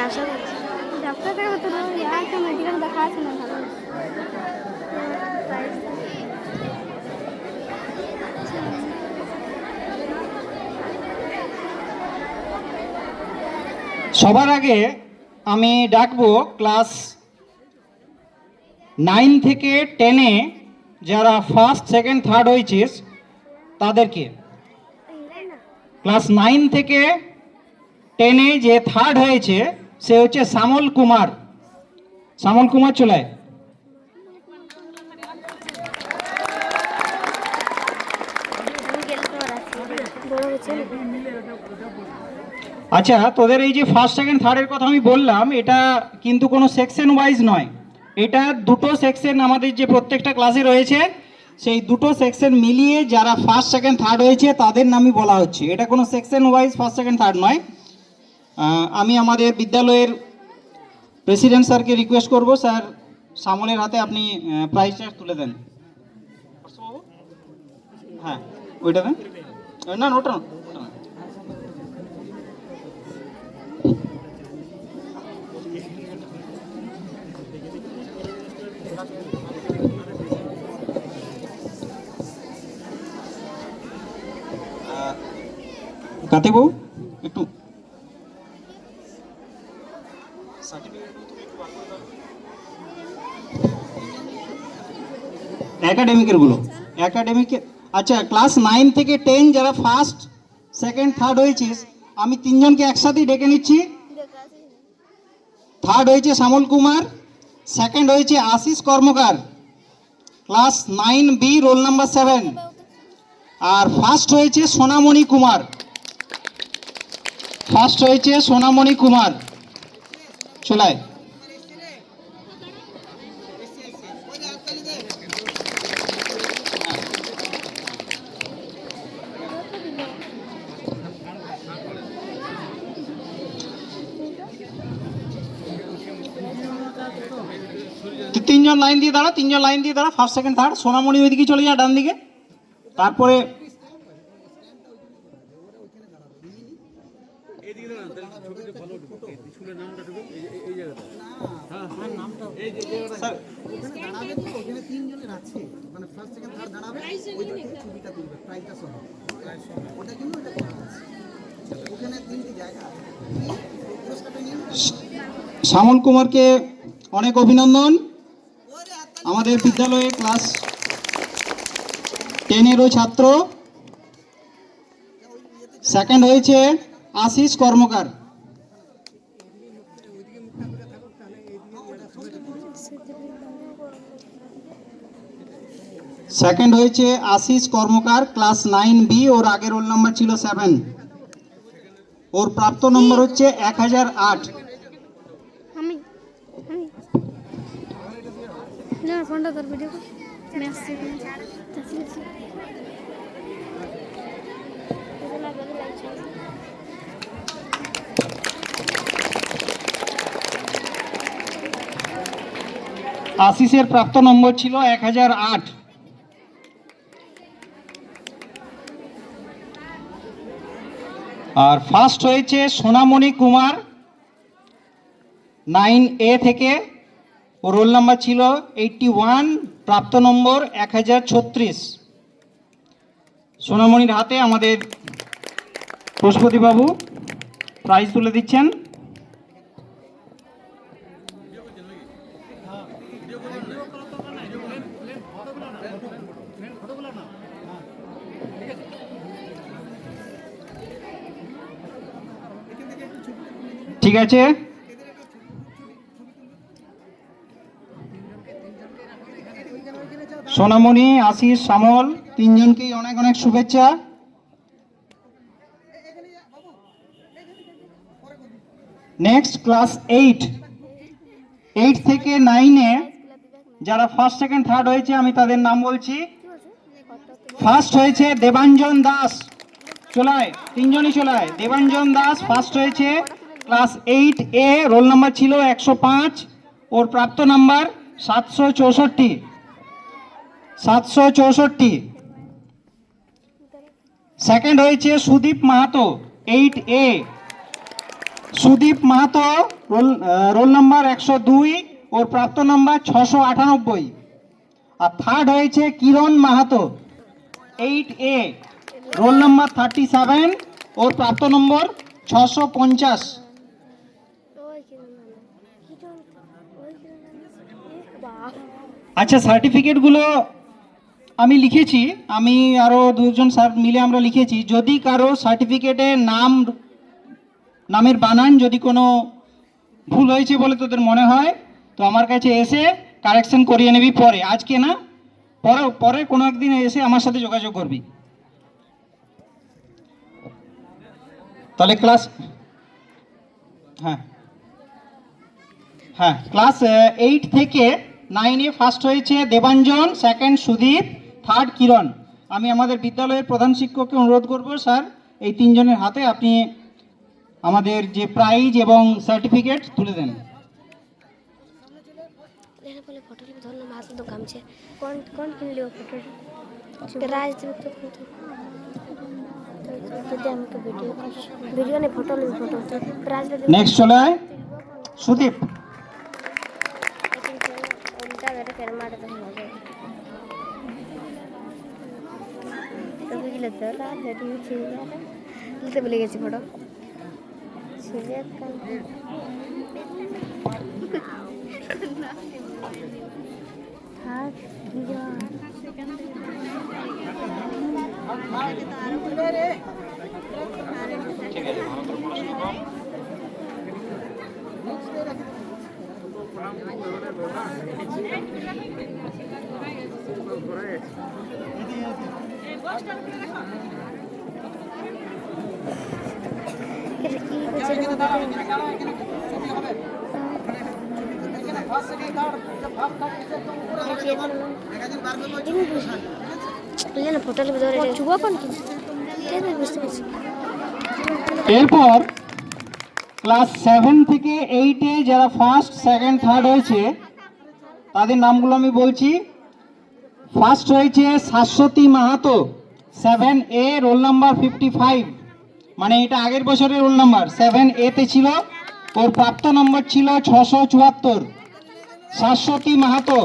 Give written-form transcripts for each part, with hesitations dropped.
আশা করছি ডাক্তার দেখাবো তো একটা মেডিকেল দেখা আছে না ভালো সবার আগে আমি ডাকবো ক্লাস 9 থেকে 10-এ যারা ফার্স্ট সেকেন্ড থার্ড হয়েছিস তাদেরকে। ক্লাস 9 থেকে 10-এ যে থার্ড হয়েছে সে হচ্ছে শ্যামল কুমার। শ্যামল কুমার চলায়। আচ্ছা, তোদের এই যে ফার্স্ট সেকেন্ড থার্ডের কথা আমি বললাম, এটা কিন্তু কোনো সেকশন ওয়াইজ নয়, এটা দুটো সেকশন আমাদের যে প্রত্যেকটা ক্লাসে রয়েছে সেই দুটো সেকশন মিলিয়ে যারা ফার্স্ট সেকেন্ড থার্ড হয়েছে তাদের নামই বলা হচ্ছে। এটা কোনো section wise first second third নয়। আমি আমাদের বিদ্যালয়ের প্রেসিডেন্ট স্যারকে রিকোয়েস্ট করব, স্যার শ্যামলের হাতে আপনি প্রাইজটা তুলে দেন। হ্যাঁ ওইটা দেন, না ওটা না। কাতেবু একটু একাডেমিকের গুলো একাডেমিকের। আচ্ছা, ক্লাস 9 থেকে 10 যারা ফার্স্ট সেকেন্ড থার্ড হয়েছিস আমি তিনজনকে একসাথেই ডেকে নিচ্ছি। থার্ড হয়েছে শ্যামল কুমার, সেকেন্ড হয়েছে আশিস কর্মকার, ক্লাস 9B রোল নাম্বার 7, আর ফার্স্ট হয়েছে সোনামণি কুমার। ফার্স্ট হয়েছে সোনামণি কুমার চলায়। তিনজন লাইন দিয়ে দাঁড়া, তিনজন লাইন দিয়ে দাঁড়া, ফার্স্ট সেকেন্ড থার্ড। সোনামণি ওইদিকে চলে যা ডান দিকে, তারপরে শ্যামল কুমারকে অনেক অভিনন্দন। আমাদের বিদ্যালয়ে ক্লাস 10-এরও ছাত্র। সেকেন্ড হয়েছে আশিস কর্মকার। সেকেন্ড হয়েছে আশিস কর্মকার, ক্লাস 9B, ওর আগের রোল নাম্বার ছিল 7, ওর প্রাপ্ত নম্বর হচ্ছে 1008। ফোনটা তোর ভিডিও আশিসের প্রাপ্ত নম্বর ছিল 1008। আর ফার্স্ট হয়েছে সোনামণি কুমার, 9A থেকে, ও রোল নাম্বার ছিল 81, প্রাপ্ত নম্বর 1036। সোনামণির হাতে আমাদের পশুপতিবাবু প্রাইজ তুলে দিচ্ছেন। ঠিক আছে, সোনামণি, আশিস, শ্যামল তিনজনকেই অনেক অনেক শুভেচ্ছা। নেক্সট ক্লাস 8 থেকে 9-এ যারা ফার্স্ট সেকেন্ড থার্ড হয়েছে আমি তাদের নাম বলছি। ফার্স্ট হয়েছে দেবাঞ্জন দাস, চলায়, তিনজনই চলায়। দেবাঞ্জন দাস ফার্স্ট হয়েছে, ক্লাস 8A, রোল নাম্বার ছিল 105, ওর প্রাপ্ত নাম্বার 764। সেকেন্ড হয়েছে Sudip Mahato, 8A, Sudip Mahato roll number 102, ওর প্রাপ্ত নাম্বার 698। আর থার্ড হয়েছে কিরণ মাহাতো 8A, রোল নাম্বার 37, ওর প্রাপ্ত নম্বর 650। আচ্ছা, সার্টিফিকেটগুলো আমি লিখেছি, আমি আরও দুজন স্যার মিলে আমরা লিখেছি। যদি কারো সার্টিফিকেটে নামের বানান যদি কোনো ভুল হয়েছে বলে তোদের মনে হয়, তো আমার কাছে এসে কারেকশন করিয়ে নিবি পরে, আজকে না, পরে কোনো একদিন এসে আমার সাথে যোগাযোগ করবি। তাহলে ক্লাস ক্লাস 8 থেকে 9-এ ফার্স্ট হয়েছে দেবাঞ্জন, সেকেন্ড সুদীপ, থার্ড কিরণ। আমি আমাদের বিদ্যালয়ের প্রধান শিক্ষককে অনুরোধ করব, স্যার এই তিনজনের হাতে আপনি আমাদের যে প্রাইজ এবং সার্টিফিকেট তুলে দেন। নেক্সট চলে আয় সুদীপ। বলে গেছি ফটো এরপর ক্লাস 7 থেকে 8-এ যারা ফার্স্ট, সেকেন্ড, থার্ড হয়েছে তাদের নামগুলো আমি বলছি। ফার্স্ট হয়েছে Shashwati Mahato 7A, roll number 55, মানে এটা আগের বছরের রোল নাম্বার 7A-তে ছিল, ওর প্রাপ্ত নম্বর ছিল 674। শাশ্বতী মাহাতো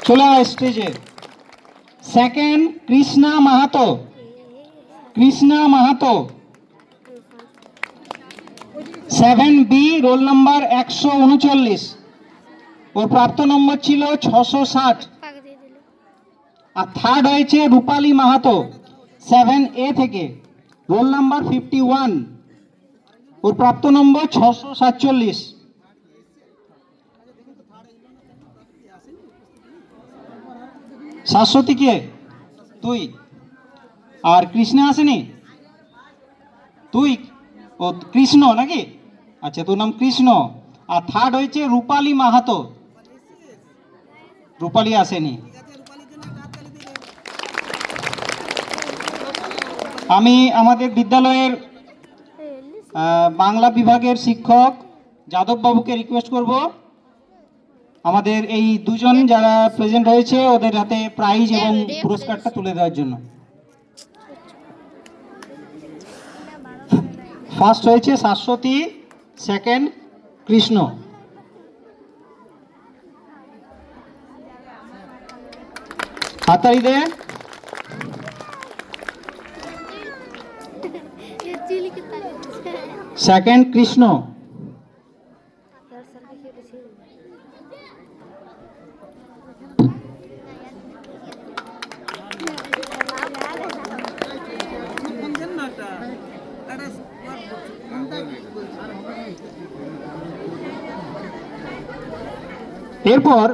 চলে আয় স্টেজে। Second Krishna Mahato 7B, roll number 139, ওর প্রাপ্ত নম্বর ছিল 660। আর থার্ড হয়েছে রূপালী মাহাতো 7A থেকে, রোল নাম্বার 51, ওর প্রাপ্ত নম্বর 647। শাশ্বতী কে? তুই। আর কৃষ্ণা আসেনি? তুই? ও কৃষ্ণ নাকি? আচ্ছা, তোর নাম কৃষ্ণ। আর থার্ড হয়েছে রূপালী মাহাতো। রূপালী আসেনি। আমি আমাদের বিদ্যালয়ের বাংলা বিভাগের শিক্ষক যাদব বাবুকে রিকোয়েস্ট করব আমাদের এই দুজন যারা প্রেজেন্ট হয়েছে ওদের হাতে প্রাইজ এবং পুরস্কারটা তুলে দেওয়ার জন্য। ফার্স্ট হয়েছে শাশ্বতী, সেকেন্ড কৃষ্ণ। হাতালি দে। সেকেন্ড কৃষ্ণ। এরপর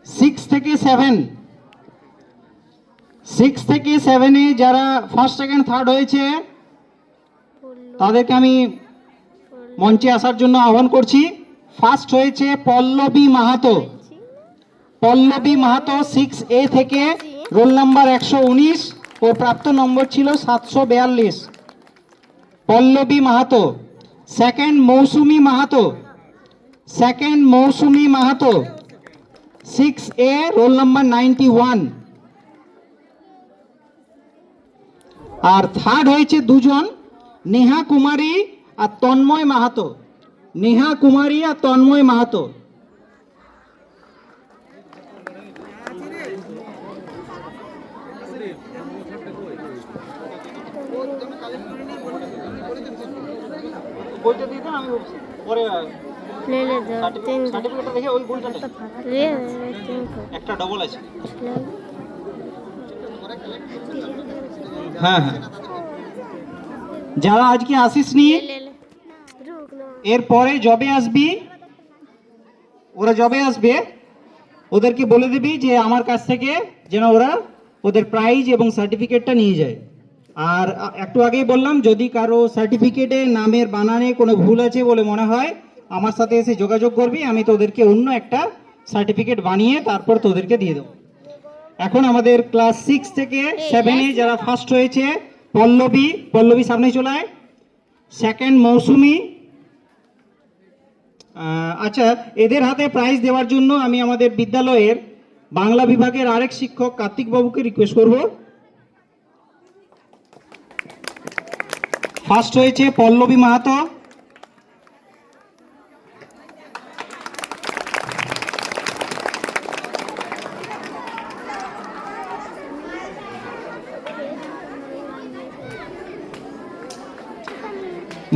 6 থেকে 7-এ যারা ফার্স্ট, সেকেন্ড, থার্ড হয়েছে তাদেরকে আমি মঞ্চে আসার জন্য আহ্বান করছি। ফার্স্ট হয়েছে পল্লবী মাহাতো 6A থেকে, রোল নাম্বার 119, ও প্রাপ্ত নম্বর ছিল 742। পল্লবী মাহাতো। সেকেন্ড মৌসুমী মাহাতো 6A, রোল নাম্বার 91। আর থার্ড হয়েছে দুজন, নেহা কুমারী আর তন্ময় মাহাতো, নেহা কুমারী আর তন্ময় মাহাতো। বইটা দিয়ে দেন, আমি পরে ले ले दो तीन दो সার্টিফিকেটটা দেখে ওই বইটা নেই, ले तीन को একটা ডবল আছে। ले হ্যাঁ হ্যাঁ, যারা আজকে আসিস নিয়ে ले ले रुक ना এরপরে জবে আসবি, ওরা জবে আসবে, ওদেরকে বলে দিবি যে আমার কাছ থেকে যেন ওরা ওদের প্রাইজ এবং সার্টিফিকেটটা নিয়ে যায়। আর একটু আগেই বললাম, যদি কারো সার্টিফিকেটে নামের বানানে কোনো ভুল আছে বলে মনে হয়, আমার সাথে এসে যোগাযোগ করবি, আমি তোদেরকে অন্য একটা সার্টিফিকেট বানিয়ে তারপর তোদেরকে দিয়ে দেবো। এখন আমাদের ক্লাস 6 থেকে 7-এ যারা ফার্স্ট হয়েছে, পল্লবী সামনে চলে আয়। সেকেন্ড মৌসুমি। আচ্ছা, এদের হাতে প্রাইজ দেওয়ার জন্য আমি আমাদের বিদ্যালয়ের বাংলা বিভাগের আরেক শিক্ষক কার্তিক বাবুকে রিকোয়েস্ট করব। ফার্স্ট হয়েছে পল্লবী মাহাতো।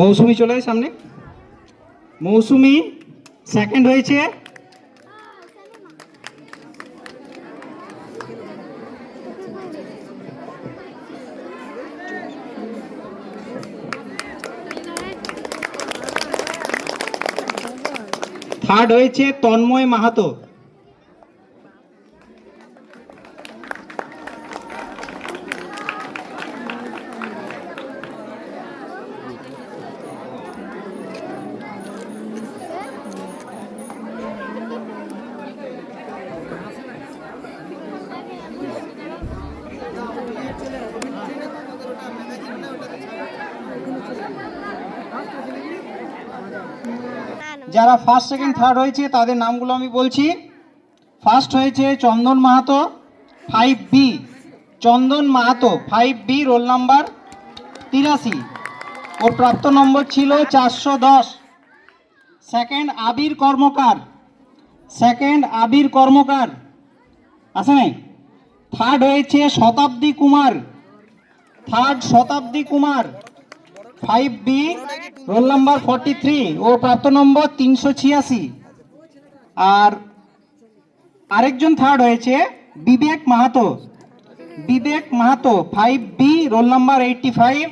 মৌসুমি চলে আয় সামনে। মৌসুমি সেকেন্ড হয়েছে। থার্ড হয়েছে তন্ময় মাহাতো। যারা ফার্স্ট সেকেন্ড থার্ড হয়েছে তাদের নামগুলো আমি বলছি। ফার্স্ট হয়েছে চন্দন মাহাতো 5B, চন্দন মাহাতো 5B, রোল নাম্বার 83, ওর প্রাপ্ত নম্বর ছিল 410। সেকেন্ড আবির কর্মকার, আছে নাই? থার্ড হয়েছে শতাব্দী কুমার 5B, রোল নাম্বার 43, ও প্রাপ্ত নম্বর 386। আর আরেকজন থার্ড হয়েছে বিবেক মাহাতো 5B, রোল নাম্বার 85,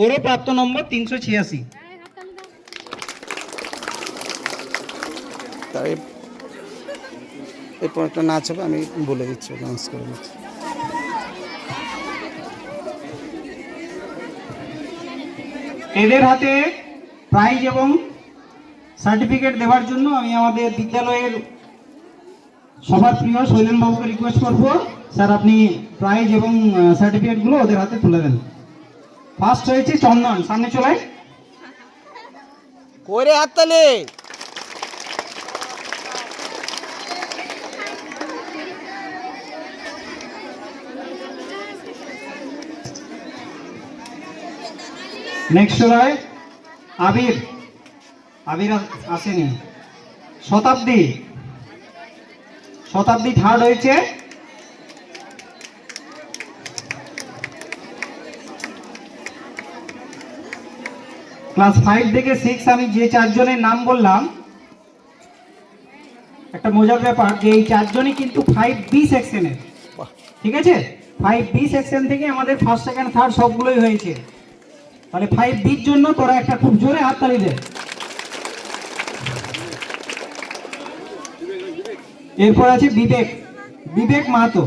ওরও প্রাপ্ত নম্বর 386। তাই এরপর একটা নাচ হবে, আমি বলে দিচ্ছি, ডান্স করে দিচ্ছি। এদের হাতে প্রাইজ এবং সার্টিফিকেট দেওয়ার জন্য আমি আমাদের বিদ্যালয়ের সবার প্রিয় শৈলেন বাবুকে রিকোয়েস্ট করব, স্যার আপনি প্রাইজ এবং সার্টিফিকেটগুলো ওদের হাতে তুলে দেন। ফার্স্ট হয়েছে চন্দন, সামনে চলে। করে হাততালি। নেক্সট চলে আবির আসেনি। শতাব্দী থার্ড হয়েছে। ক্লাস 5 থেকে 6 আমি যে 4 জনের নাম বললাম, একটা মজার ব্যাপার যে এই 4 জনই কিন্তু 5B সেকশনের, ঠিক আছে? 5B সেকশন থেকে আমাদের ফার্স্ট সেকেন্ড থার্ড সবগুলোই হয়েছে। তাহলে 5Bর জন্য তোরা একটা খুব জোরে হাততালি দে। এরপর আছে বিবেক মাহাতো